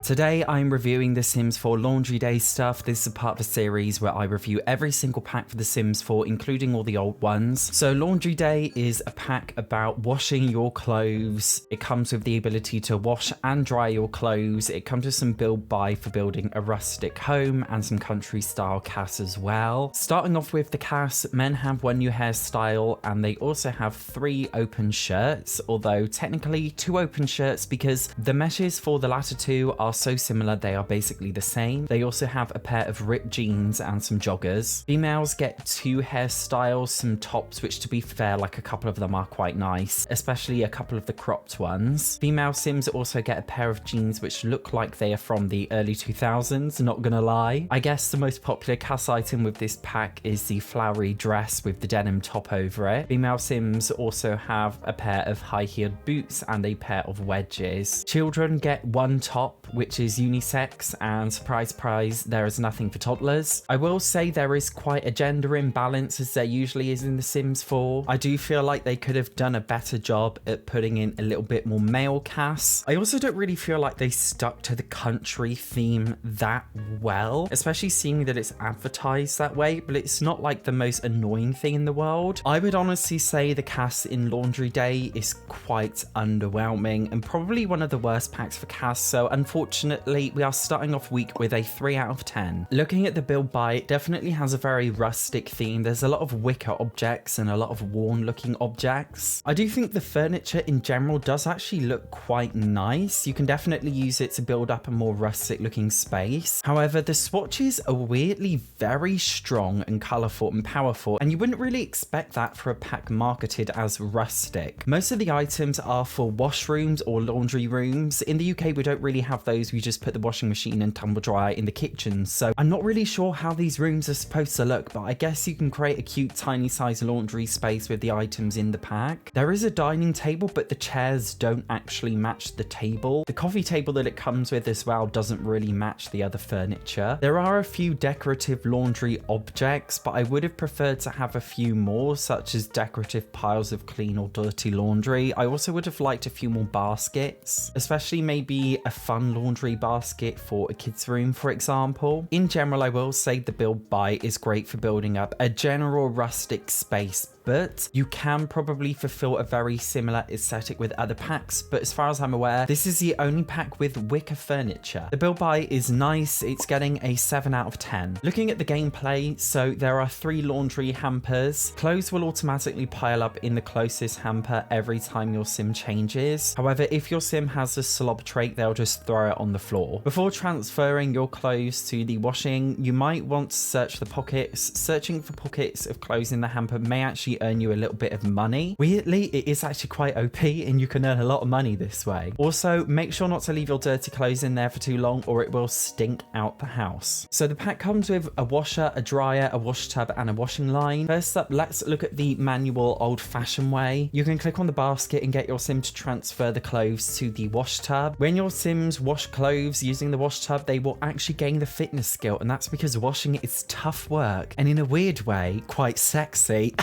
Today I'm reviewing The Sims 4 Laundry Day stuff. This is a part of a series where I review every single pack for The Sims 4, including all the old ones. So Laundry Day is a pack about washing your clothes. It comes with the ability to wash and dry your clothes. It comes with some build buy for building a rustic home and some country style CAS as well. Starting off with the CAS, men have one new hairstyle and they also have 3 open shirts, although technically 2 open shirts because the meshes for the latter 2 are so similar they are basically the same. They also have a pair of ripped jeans and some joggers. Females get 2 hairstyles, some tops, which to be fair, like a couple of them are quite nice, especially a couple of the cropped ones. Female Sims also get a pair of jeans which look like they are from the early 2000s, not gonna lie. I guess the most popular CAS item with this pack is the flowery dress with the denim top over it. Female Sims also have a pair of high-heeled boots and a pair of wedges. Children get 1 top, which is unisex, and surprise, surprise, there is nothing for toddlers. I will say there is quite a gender imbalance as there usually is in The Sims 4. I do feel like they could have done a better job at putting in a little bit more male CAS. I also don't really feel like they stuck to the country theme that well, especially seeing that it's advertised that way, but it's not like the most annoying thing in the world. I would honestly say the CAS in Laundry Day is quite underwhelming and probably one of the worst packs for CAS, so unfortunately we are starting off week with a 3 out of 10. Looking at the build buy, it definitely has a very rustic theme. There's a lot of wicker objects and a lot of worn looking objects. I do think the furniture in general does actually look quite nice. You can definitely use it to build up a more rustic looking space. However, the swatches are weirdly very strong and colourful and powerful, and you wouldn't really expect that for a pack marketed as rustic. Most of the items are for washrooms or laundry rooms. In the UK, we don't really have those. We just put the washing machine and tumble dryer in the kitchen. So I'm not really sure how these rooms are supposed to look, but I guess you can create a cute tiny size laundry space with the items in the pack. There is a dining table, but the chairs don't actually match the table. The coffee table that it comes with as well doesn't really match the other furniture. There are a few decorative laundry objects, but I would have preferred to have a few more, such as decorative piles of clean or dirty laundry. I also would have liked a few more baskets, especially maybe a fun laundry basket for a kid's room, for example. In general, I will say the build buy is great for building up a general rustic space, but you can probably fulfill a very similar aesthetic with other packs, but as far as I'm aware, this is the only pack with wicker furniture. The build buy is nice. It's getting a 7 out of 10. Looking at the gameplay, so there are 3 laundry hampers. Clothes will automatically pile up in the closest hamper every time your sim changes. However, if your sim has a slob trait, they'll just throw it on the floor. Before transferring your clothes to the washing, you might want to search the pockets. Searching for pockets of clothes in the hamper may actually earn you a little bit of money. Weirdly, it is actually quite OP and you can earn a lot of money this way. Also, make sure not to leave your dirty clothes in there for too long or it will stink out the house. So the pack comes with a washer, a dryer, a wash tub and a washing line. First up, let's look at the manual old-fashioned way. You can click on the basket and get your sim to transfer the clothes to the wash tub. When your sims wash clothes using the wash tub, they will actually gain the fitness skill, and that's because washing is tough work and in a weird way, quite sexy.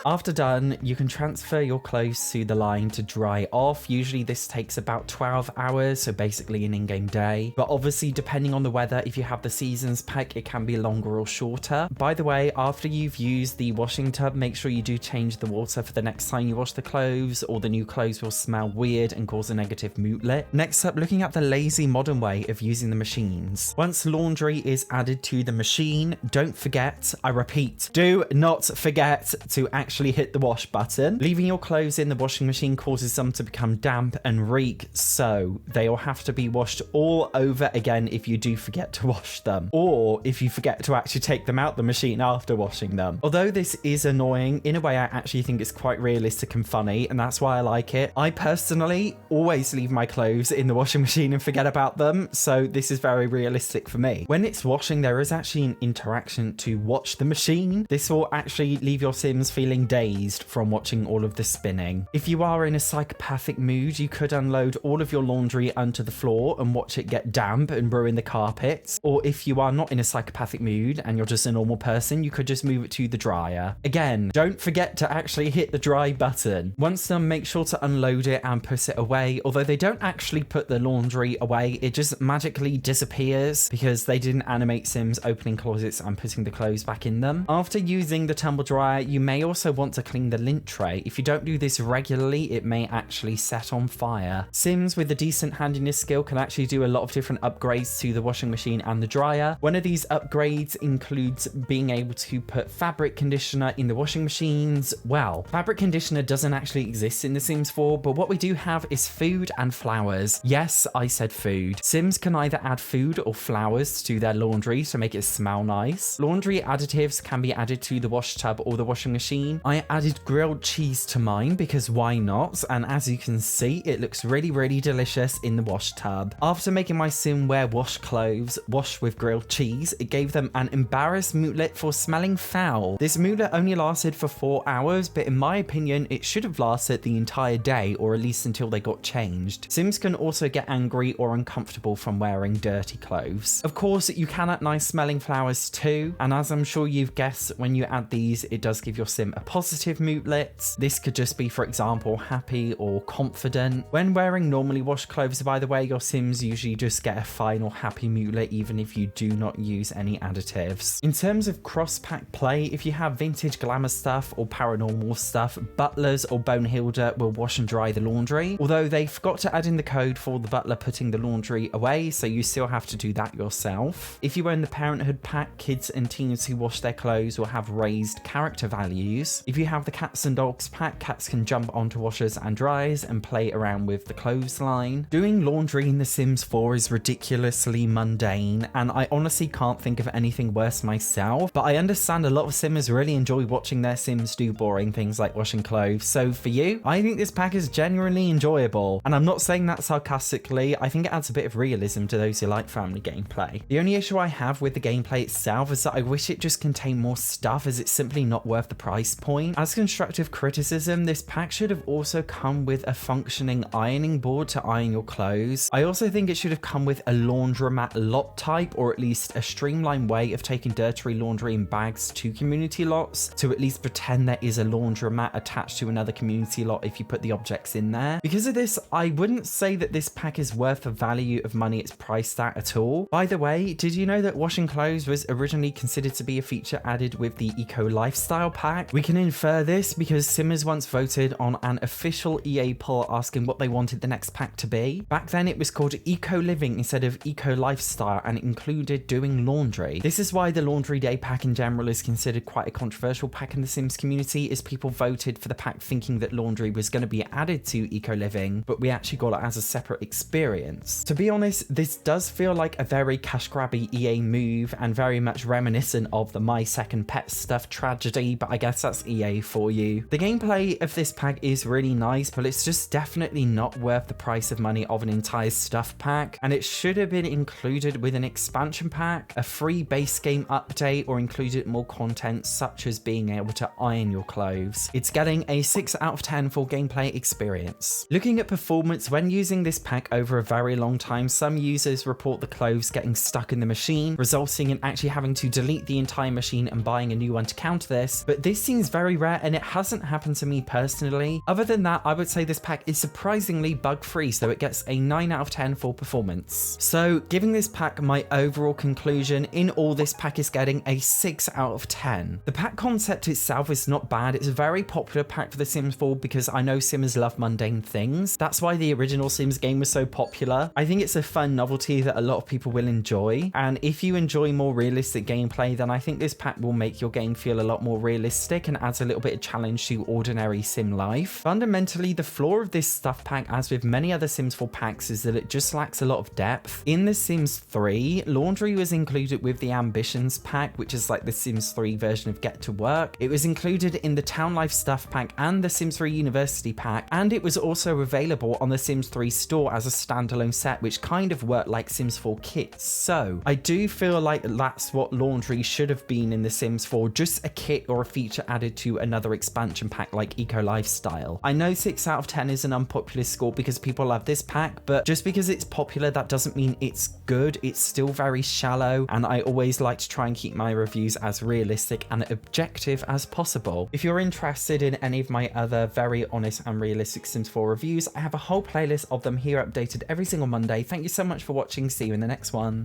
After done, you can transfer your clothes to the line to dry off. Usually this takes about 12 hours, so basically an in-game day. But obviously, depending on the weather, if you have the seasons pack, it can be longer or shorter. By the way, after you've used the washing tub, make sure you do change the water for the next time you wash the clothes, or the new clothes will smell weird and cause a negative moodlet. Next up, looking at the lazy modern way of using the machines. Once laundry is added to the machine, don't forget, I repeat, do not forget to actually hit the wash button. Leaving your clothes in the washing machine causes them to become damp and reek, so they will have to be washed all over again if you do forget to wash them, or if you forget to actually take them out the machine after washing them. Although this is annoying, in a way I actually think it's quite realistic and funny, and that's why I like it. I personally always leave my clothes in the washing machine and forget about them, so this is very realistic for me. When it's washing, there is actually an interaction to watch the machine. This will actually leave your sims feeling getting dazed from watching all of the spinning. If you are in a psychopathic mood, you could unload all of your laundry onto the floor and watch it get damp and ruin the carpets. Or if you are not in a psychopathic mood and you're just a normal person, you could just move it to the dryer. Again, don't forget to actually hit the dry button. Once done, make sure to unload it and put it away. Although they don't actually put the laundry away, it just magically disappears because they didn't animate Sims opening closets and putting the clothes back in them. After using the tumble dryer, you may also want to clean the lint tray. If you don't do this regularly, it may actually set on fire. Sims with a decent handiness skill can actually do a lot of different upgrades to the washing machine and the dryer. One of these upgrades includes being able to put fabric conditioner in the washing machines. Well, fabric conditioner doesn't actually exist in The Sims 4, but what we do have is food and flowers. Yes, I said food. Sims can either add food or flowers to their laundry to make it smell nice. Laundry additives can be added to the wash tub or the washing machine. I added grilled cheese to mine because why not? And as you can see, it looks really delicious in the wash tub. After making my Sim wear wash clothes, wash with grilled cheese, it gave them an embarrassed moodlet for smelling foul. This moodlet only lasted for 4 hours, but in my opinion, it should have lasted the entire day, or at least until they got changed. Sims can also get angry or uncomfortable from wearing dirty clothes. Of course, you can add nice smelling flowers too, and as I'm sure you've guessed, when you add these, it does give your Sim a positive moodlet. This could just be, for example, happy or confident. When wearing normally washed clothes, by the way, your Sims usually just get a fine or happy moodlet even if you do not use any additives. In terms of cross-pack play, if you have vintage glamour stuff or paranormal stuff, butlers or Bonehilda will wash and dry the laundry, although they forgot to add in the code for the butler putting the laundry away, so you still have to do that yourself. If you own the Parenthood pack, kids and teens who wash their clothes will have raised character values. If you have the Cats and Dogs pack, cats can jump onto washers and dryers and play around with the clothesline. Doing laundry in The Sims 4 is ridiculously mundane, and I honestly can't think of anything worse myself, but I understand a lot of Simmers really enjoy watching their Sims do boring things like washing clothes, so for you, I think this pack is genuinely enjoyable. And I'm not saying that sarcastically, I think it adds a bit of realism to those who like family gameplay. The only issue I have with the gameplay itself is that I wish it just contained more stuff, as it's simply not worth the price point. As constructive criticism, this pack should have also come with a functioning ironing board to iron your clothes. I also think it should have come with a laundromat lot type, or at least a streamlined way of taking dirty laundry in bags to community lots, to at least pretend there is a laundromat attached to another community lot if you put the objects in there. Because of this, I wouldn't say that this pack is worth the value of money it's priced at all. By the way, did you know that washing clothes was originally considered to be a feature added with the Eco Lifestyle pack? We can infer this because Simmers once voted on an official EA poll asking what they wanted the next pack to be. Back then it was called Eco Living instead of Eco Lifestyle, and it included doing laundry. This is why the Laundry Day pack in general is considered quite a controversial pack in the Sims community, as people voted for the pack thinking that laundry was going to be added to Eco Living, but we actually got it as a separate experience. To be honest, this does feel like a very cash grabby EA move and very much reminiscent of the My Second Pet stuff tragedy, but I guess that's EA for you. The gameplay of this pack is really nice, but it's just definitely not worth the price of money of an entire stuff pack, and it should have been included with an expansion pack, a free base game update, or included more content such as being able to iron your clothes. It's getting a 6 out of 10 for gameplay experience. Looking at performance, when using this pack over a very long time, some users report the clothes getting stuck in the machine, resulting in actually having to delete the entire machine and buying a new one to counter this, but this seems very rare and it hasn't happened to me personally. Other than that, I would say this pack is surprisingly bug-free, so it gets a 9 out of 10 for performance. So giving this pack my overall conclusion, in all this pack is getting a 6 out of 10. The pack concept itself is not bad. It's a very popular pack for The Sims 4 because I know Simmers love mundane things. That's why the original Sims game was so popular. I think it's a fun novelty that a lot of people will enjoy, and if you enjoy more realistic gameplay, then I think this pack will make your game feel a lot more realistic and adds a little bit of challenge to ordinary sim life. Fundamentally, the flaw of this stuff pack, as with many other Sims 4 packs, is that it just lacks a lot of depth. In The Sims 3, laundry was included with the Ambitions pack, which is like the Sims 3 version of Get to Work. It was included in the Town Life stuff pack and the Sims 3 University pack, and it was also available on the Sims 3 store as a standalone set, which kind of worked like Sims 4 kits. So I do feel like that's what laundry should have been in The Sims 4, just a kit or a feature added added to another expansion pack like Eco Lifestyle. I know 6 out of 10 is an unpopular score because people love this pack, but just because it's popular, that doesn't mean it's good. It's still very shallow, and I always like to try and keep my reviews as realistic and objective as possible. If you're interested in any of my other very honest and realistic Sims 4 reviews, I have a whole playlist of them here updated every single Monday. Thank you so much for watching. See you in the next one.